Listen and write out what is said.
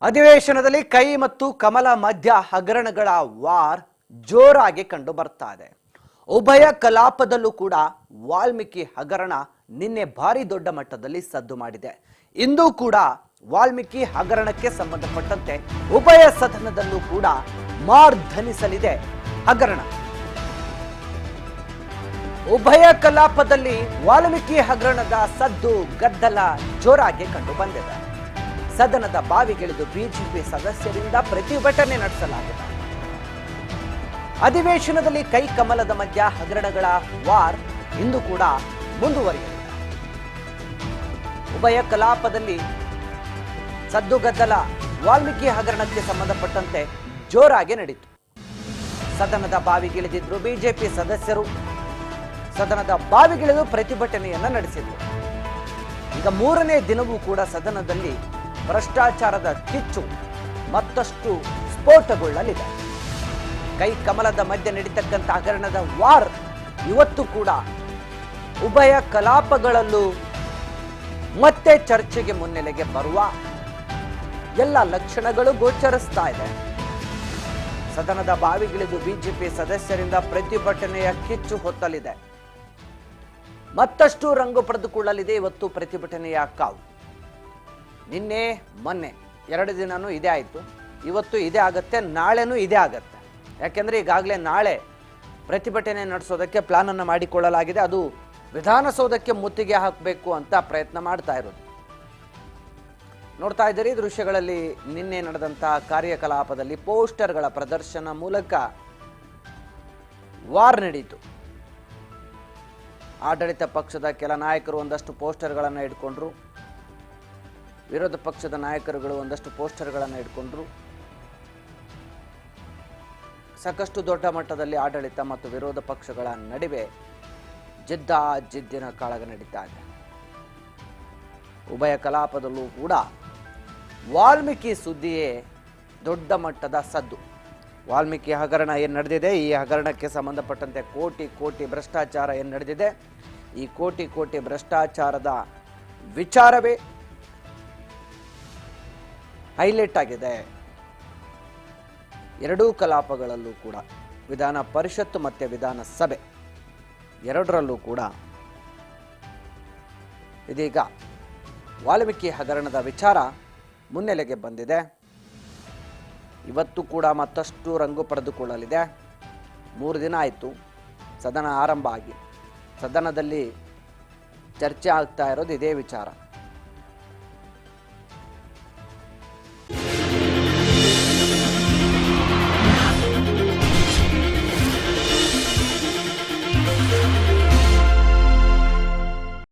ಅಧಿವೇಶನದಲ್ಲಿ ಕೈ ಮತ್ತು ಕಮಲ ಮಧ್ಯ ಹಗರಣಗಳ ವಾರ್ ಜೋರಾಗಿ ಕಂಡು ಬರ್ತಾ ಇದೆ. ಉಭಯ ಕಲಾಪದಲ್ಲೂ ಕೂಡ ವಾಲ್ಮೀಕಿ ಹಗರಣ ನಿನ್ನೆ ಭಾರಿ ದೊಡ್ಡ ಮಟ್ಟದಲ್ಲಿ ಸದ್ದು ಮಾಡಿದೆ. ಇಂದು ಕೂಡ ವಾಲ್ಮೀಕಿ ಹಗರಣಕ್ಕೆ ಸಂಬಂಧಪಟ್ಟಂತೆ ಉಭಯ ಸದನದಲ್ಲೂ ಕೂಡ ಮಾರ್ಧನಿಸಲಿದೆ ಹಗರಣ. ಉಭಯ ಕಲಾಪದಲ್ಲಿ ವಾಲ್ಮೀಕಿ ಹಗರಣದ ಸದ್ದು ಗದ್ದಲ ಜೋರಾಗಿ ಕಂಡು ಬಂದಿದೆ. ಸದನದ ಬಾವಿಗಿಳಿದು ಬಿಜೆಪಿ ಸದಸ್ಯರಿಂದ ಪ್ರತಿಭಟನೆ ನಡೆಸಲಾಗಿದೆ. ಅಧಿವೇಶನದಲ್ಲಿ ಕೈ ಕಮಲದ ಮಧ್ಯ ಹಗರಣಗಳ ವಾರ್ ಇಂದು ಕೂಡ ಮುಂದುವರಿಯಲಿದೆ. ಉಭಯ ಕಲಾಪದಲ್ಲಿ ಸದ್ದುಗದ್ದಲ ವಾಲ್ಮೀಕಿ ಹಗರಣಕ್ಕೆ ಸಂಬಂಧಪಟ್ಟಂತೆ ಜೋರಾಗಿ ನಡೆಯಿತು. ಸದನದ ಬಾವಿಗಿಳಿದಿದ್ರು ಬಿಜೆಪಿ ಸದಸ್ಯರು. ಸದನದ ಬಾವಿಗಿಳಿದು ಪ್ರತಿಭಟನೆಯನ್ನ ನಡೆಸಿದ್ರು. ಈಗ ಮೂರನೇ ದಿನವೂ ಕೂಡ ಸದನದಲ್ಲಿ ಭ್ರಷ್ಟಾಚಾರದ ಕಿಚ್ಚು ಮತ್ತಷ್ಟು ಸ್ಫೋಟಗೊಳ್ಳಲಿದೆ. ಕೈ ಕಮಲದ ಮಧ್ಯೆ ನಡೀತಕ್ಕಂಥ ಹಗರಣದ ವಾರ್ ಇವತ್ತು ಕೂಡ ಉಭಯ ಕಲಾಪಗಳಲ್ಲೂ ಮತ್ತೆ ಚರ್ಚೆಗೆ ಮುನ್ನೆಲೆಗೆ ಬರುವ ಎಲ್ಲ ಲಕ್ಷಣಗಳು ಗೋಚರಿಸ್ತಾ ಇದೆ. ಸದನದ ಬಾವಿಗಿಳಿದು ಬಿಜೆಪಿ ಸದಸ್ಯರಿಂದ ಪ್ರತಿಭಟನೆಯ ಕಿಚ್ಚು ಹೊತ್ತಲಿದೆ. ಮತ್ತಷ್ಟು ರಂಗು ಪಡೆದುಕೊಳ್ಳಲಿದೆ ಇವತ್ತು ಪ್ರತಿಭಟನೆಯ ಕಾವು. ನಿನ್ನೆ ಮೊನ್ನೆ 2 ದಿನನೂ ಇದೇ ಆಯಿತು. ಇವತ್ತು ಇದೇ ಆಗತ್ತೆ, ನಾಳೆನೂ ಇದೇ ಆಗತ್ತೆ. ಯಾಕೆಂದರೆ ಈಗಾಗಲೇ ನಾಳೆ ಪ್ರತಿಭಟನೆ ನಡೆಸೋದಕ್ಕೆ ಪ್ಲಾನನ್ನು ಮಾಡಿಕೊಳ್ಳಲಾಗಿದೆ. ಅದು ವಿಧಾನಸೌಧಕ್ಕೆ ಮುತ್ತಿಗೆ ಹಾಕಬೇಕು ಅಂತ ಪ್ರಯತ್ನ ಮಾಡ್ತಾ ಇರೋದು ನೋಡ್ತಾ ಇದ್ದೀರಿ. ದೃಶ್ಯಗಳಲ್ಲಿ ನಿನ್ನೆ ನಡೆದಂತಹ ಕಾರ್ಯಕಲಾಪದಲ್ಲಿ ಪೋಸ್ಟರ್ಗಳ ಪ್ರದರ್ಶನ ಮೂಲಕ ವಾರ್ ನಡೆಯಿತು. ಆಡಳಿತ ಪಕ್ಷದ ಕೆಲ ನಾಯಕರು ಒಂದಷ್ಟು ಪೋಸ್ಟರ್ಗಳನ್ನು ಇಟ್ಕೊಂಡ್ರು. ವಿರೋಧ ಪಕ್ಷದ ನಾಯಕರುಗಳು ಒಂದಷ್ಟು ಪೋಸ್ಟರ್ಗಳನ್ನು ಇಟ್ಕೊಂಡ್ರು. ಸಾಕಷ್ಟು ದೊಡ್ಡ ಮಟ್ಟದಲ್ಲಿ ಆಡಳಿತ ಮತ್ತು ವಿರೋಧ ಪಕ್ಷಗಳ ನಡುವೆ ಜಿದ್ದಿನ ಕಾಳಗ ನಡೀತಾ ಇದೆ. ಉಭಯ ಕಲಾಪದಲ್ಲೂ ಕೂಡ ವಾಲ್ಮೀಕಿ ಸುದ್ದಿಯೇ ದೊಡ್ಡ ಮಟ್ಟದ ಸದ್ದು. ವಾಲ್ಮೀಕಿ ಹಗರಣ ಏನು ನಡೆದಿದೆ, ಈ ಹಗರಣಕ್ಕೆ ಸಂಬಂಧಪಟ್ಟಂತೆ ಕೋಟಿ ಭ್ರಷ್ಟಾಚಾರ ಏನು ನಡೆದಿದೆ, ಈ ಕೋಟಿ ಭ್ರಷ್ಟಾಚಾರದ ವಿಚಾರವೇ ಹೈಲೈಟ್ ಆಗಿದೆ. ಎರಡೂ ಕಲಾಪಗಳಲ್ಲೂ ಕೂಡ ವಿಧಾನ ಪರಿಷತ್ತು ಮತ್ತು ವಿಧಾನಸಭೆ ಎರಡರಲ್ಲೂ ಕೂಡ ಇದೀಗ ವಾಲ್ಮೀಕಿ ಹಗರಣದ ವಿಚಾರ ಮುನ್ನೆಲೆಗೆ ಬಂದಿದೆ. ಇವತ್ತು ಕೂಡ ಮತ್ತಷ್ಟು ರಂಗು ಪಡೆದುಕೊಳ್ಳಲಿದೆ. 3 ದಿನ ಆಯಿತು ಸದನ ಆರಂಭ ಆಗಿ. ಸದನದಲ್ಲಿ ಚರ್ಚೆ ಆಗ್ತಾ ಇರೋದು ಇದೇ ವಿಚಾರ.